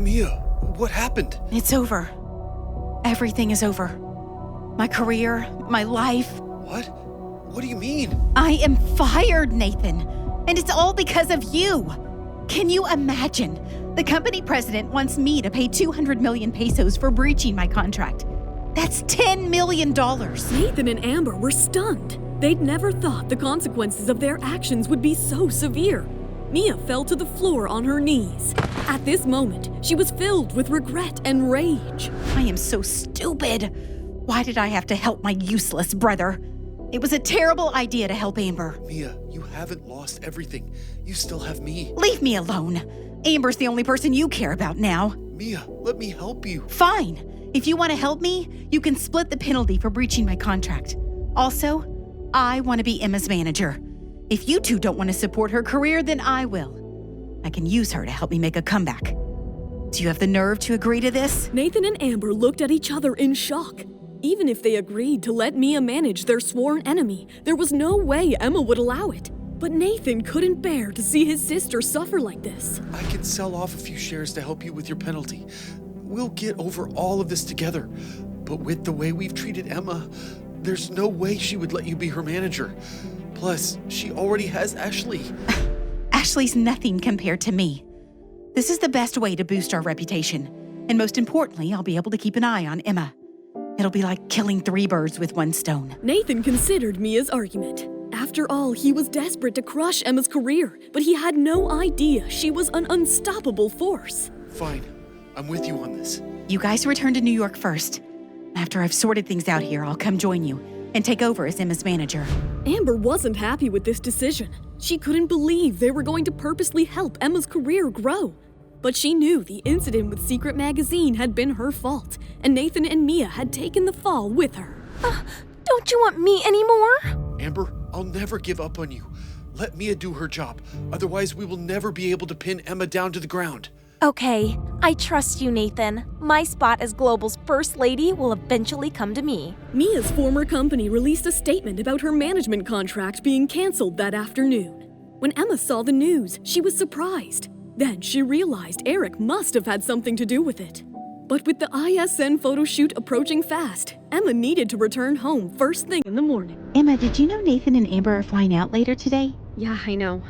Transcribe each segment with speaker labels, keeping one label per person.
Speaker 1: Mia, what happened?
Speaker 2: It's over. Everything is over. My career, my life.
Speaker 1: What? What do you mean?
Speaker 2: I am fired, Nathan. And it's all because of you. Can you imagine? The company president wants me to pay 200 million pesos for breaching my contract. That's $10 million.
Speaker 3: Nathan and Amber were stunned. They'd never thought the consequences of their actions would be so severe. Mia fell to the floor on her knees. At this moment, she was filled with regret and rage.
Speaker 2: I am so stupid. Why did I have to help my useless brother? It was a terrible idea to help Amber.
Speaker 1: Mia, you haven't lost everything. You still have me.
Speaker 2: Leave me alone. Amber's the only person you care about now.
Speaker 1: Mia, let me help you.
Speaker 2: Fine. If you want to help me, you can split the penalty for breaching my contract. Also, I want to be Emma's manager. If you two don't want to support her career, then I will. I can use her to help me make a comeback. Do you have the nerve to agree to this?
Speaker 3: Nathan and Amber looked at each other in shock. Even if they agreed to let Mia manage their sworn enemy, there was no way Emma would allow it. But Nathan couldn't bear to see his sister suffer like this.
Speaker 1: I can sell off a few shares to help you with your penalty. We'll get over all of this together. But with the way we've treated Emma, there's no way she would let you be her manager. Plus, she already has Ashley.
Speaker 2: Ashley's nothing compared to me. This is the best way to boost our reputation. And most importantly, I'll be able to keep an eye on Emma. It'll be like killing 3 birds with 1 stone.
Speaker 3: Nathan considered Mia's argument. After all, he was desperate to crush Emma's career, but he had no idea she was an unstoppable force.
Speaker 1: Fine. I'm with you on this.
Speaker 2: You guys return to New York first. After I've sorted things out here, I'll come join you and take over as Emma's manager.
Speaker 3: Amber wasn't happy with this decision. She couldn't believe they were going to purposely help Emma's career grow. But she knew the incident with Secret Magazine had been her fault, and Nathan and Mia had taken the fall with her.
Speaker 4: Don't you want me anymore?
Speaker 1: Amber, I'll never give up on you. Let Mia do her job. Otherwise, we will never be able to pin Emma down to the ground.
Speaker 4: Okay, I trust you, Nathan. My spot as Global's first lady will eventually come to me.
Speaker 3: Mia's former company released a statement about her management contract being canceled that afternoon. When Emma saw the news, she was surprised. Then she realized Eric must have had something to do with it. But with the ISN photo shoot approaching fast, Emma needed to return home first thing in the morning.
Speaker 2: Emma, did you know Nathan and Amber are flying out later today?
Speaker 5: Yeah, I know.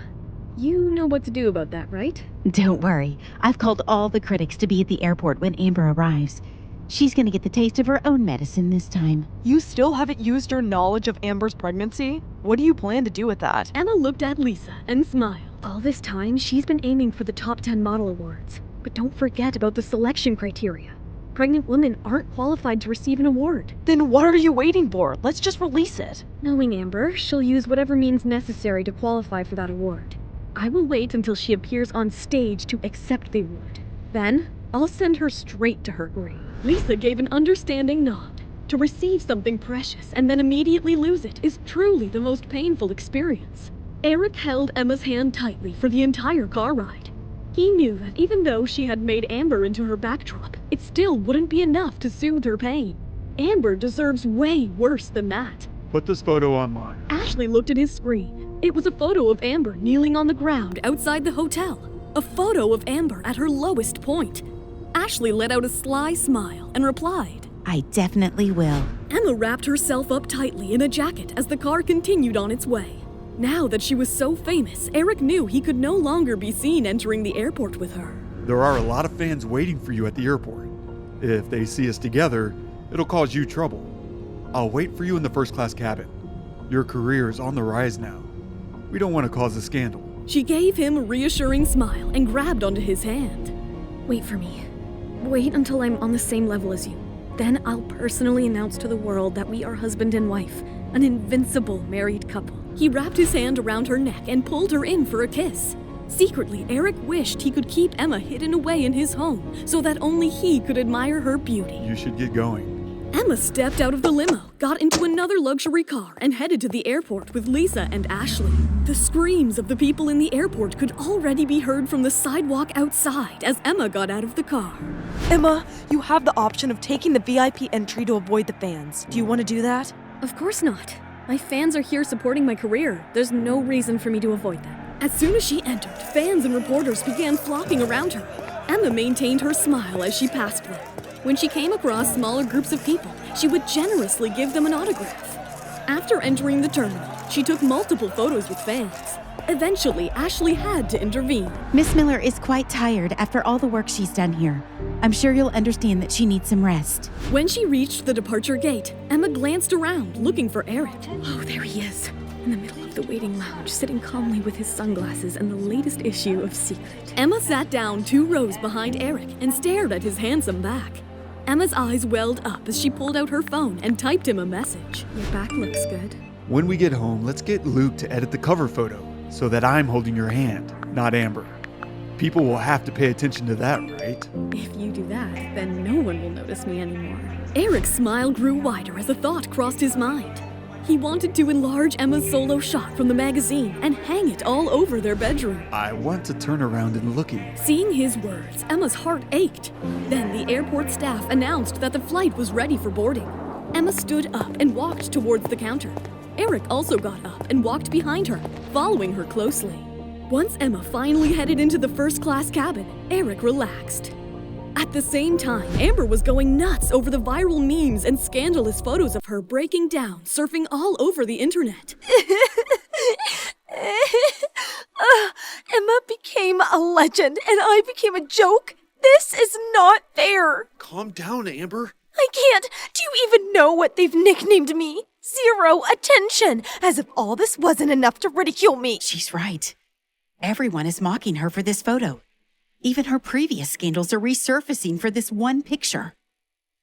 Speaker 5: You know what to do about that, right?
Speaker 2: Don't worry. I've called all the critics to be at the airport when Amber arrives. She's gonna get the taste of her own medicine this time.
Speaker 6: You still haven't used your knowledge of Amber's pregnancy? What do you plan to do with that?
Speaker 3: Emma looked at Lisa and smiled.
Speaker 5: All this time, she's been aiming for the top 10 model awards. But don't forget about the selection criteria. Pregnant women aren't qualified to receive an award.
Speaker 6: Then what are you waiting for? Let's just release it.
Speaker 5: Knowing Amber, she'll use whatever means necessary to qualify for that award. I will wait until she appears on stage to accept the award. Then, I'll send her straight to her grave.
Speaker 3: Lisa gave an understanding nod. To receive something precious and then immediately lose it is truly the most painful experience. Eric held Emma's hand tightly for the entire car ride. He knew that even though she had made Amber into her backdrop, it still wouldn't be enough to soothe her pain. Amber deserves way worse than that.
Speaker 7: Put this photo online.
Speaker 3: Ashley looked at his screen. It was a photo of Amber kneeling on the ground outside the hotel. A photo of Amber at her lowest point. Ashley let out a sly smile and replied,
Speaker 2: I definitely will.
Speaker 3: Emma wrapped herself up tightly in a jacket as the car continued on its way. Now that she was so famous, Eric knew he could no longer be seen entering the airport with her.
Speaker 7: There are a lot of fans waiting for you at the airport. If they see us together, it'll cause you trouble. I'll wait for you in the first-class cabin. Your career is on the rise now. We don't want to cause a scandal.
Speaker 3: She gave him a reassuring smile and grabbed onto his hand.
Speaker 5: Wait for me. Wait until I'm on the same level as you. Then I'll personally announce to the world that we are husband and wife, an invincible married couple.
Speaker 3: He wrapped his hand around her neck and pulled her in for a kiss. Secretly, Eric wished he could keep Emma hidden away in his home so that only he could admire her beauty.
Speaker 7: You should get going.
Speaker 3: Emma stepped out of the limo, got into another luxury car, and headed to the airport with Lisa and Ashley. The screams of the people in the airport could already be heard from the sidewalk outside as Emma got out of the car.
Speaker 6: Emma, you have the option of taking the VIP entry to avoid the fans. Do you want to do that?
Speaker 5: Of course not. My fans are here supporting my career. There's no reason for me to avoid them.
Speaker 3: As soon as she entered, fans and reporters began flocking around her. Emma maintained her smile as she passed them. When she came across smaller groups of people, she would generously give them an autograph. After entering the terminal, she took multiple photos with fans. Eventually, Ashley had to intervene.
Speaker 2: Miss Miller is quite tired after all the work she's done here. I'm sure you'll understand that she needs some rest.
Speaker 3: When she reached the departure gate, Emma glanced around, looking for Eric.
Speaker 5: Oh, there he is, in the middle of the waiting lounge, sitting calmly with his sunglasses and the latest issue of Secret.
Speaker 3: Emma sat down 2 rows behind Eric and stared at his handsome back. Emma's eyes welled up as she pulled out her phone and typed him a message.
Speaker 5: Your back looks good.
Speaker 7: When we get home, let's get Luke to edit the cover photo so that I'm holding your hand, not Amber. People will have to pay attention to that, right?
Speaker 5: If you do that, then no one will notice me anymore.
Speaker 3: Eric's smile grew wider as a thought crossed his mind. He wanted to enlarge Emma's solo shot from the magazine and hang it all over their bedroom.
Speaker 7: I want to turn around and look at you.
Speaker 3: Seeing his words, Emma's heart ached. Then the airport staff announced that the flight was ready for boarding. Emma stood up and walked towards the counter. Eric also got up and walked behind her, following her closely. Once Emma finally headed into the first-class cabin, Eric relaxed. At the same time, Amber was going nuts over the viral memes and scandalous photos of her breaking down, surfing all over the internet.
Speaker 4: Emma became a legend and I became a joke? This is not fair.
Speaker 1: Calm down, Amber.
Speaker 4: I can't. Do you even know what they've nicknamed me? Zero attention, as if all this wasn't enough to ridicule me.
Speaker 2: She's right. Everyone is mocking her for this photo. Even her previous scandals are resurfacing for this one picture.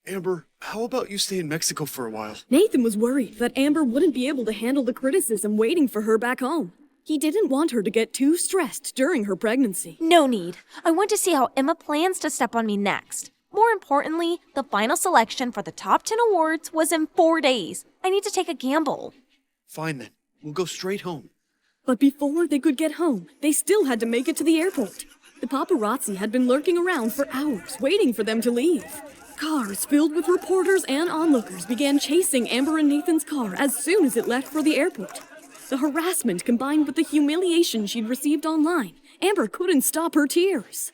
Speaker 1: Amber, how about you stay in Mexico for a while?
Speaker 3: Nathan was worried that Amber wouldn't be able to handle the criticism waiting for her back home. He didn't want her to get too stressed during her pregnancy.
Speaker 4: No need. I want to see how Emma plans to step on me next. More importantly, the final selection for the top 10 awards was in 4 days. I need to take a gamble.
Speaker 1: Fine then, we'll go straight home.
Speaker 3: But before they could get home, they still had to make it to the airport. The paparazzi had been lurking around for hours, waiting for them to leave. Cars filled with reporters and onlookers began chasing Amber and Nathan's car as soon as it left for the airport. The harassment combined with the humiliation she'd received online, Amber couldn't stop her tears.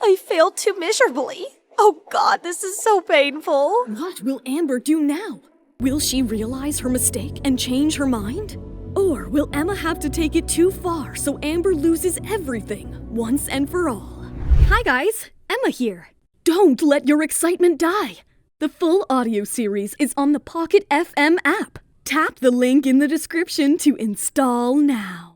Speaker 4: I failed too miserably. Oh God, this is so painful.
Speaker 3: What will Amber do now? Will she realize her mistake and change her mind? Or will Emma have to take it too far so Amber loses everything once and for all? Hi guys, Emma here. Don't let your excitement die. The full audio series is on the Pocketfm app. Tap the link in the description to install now.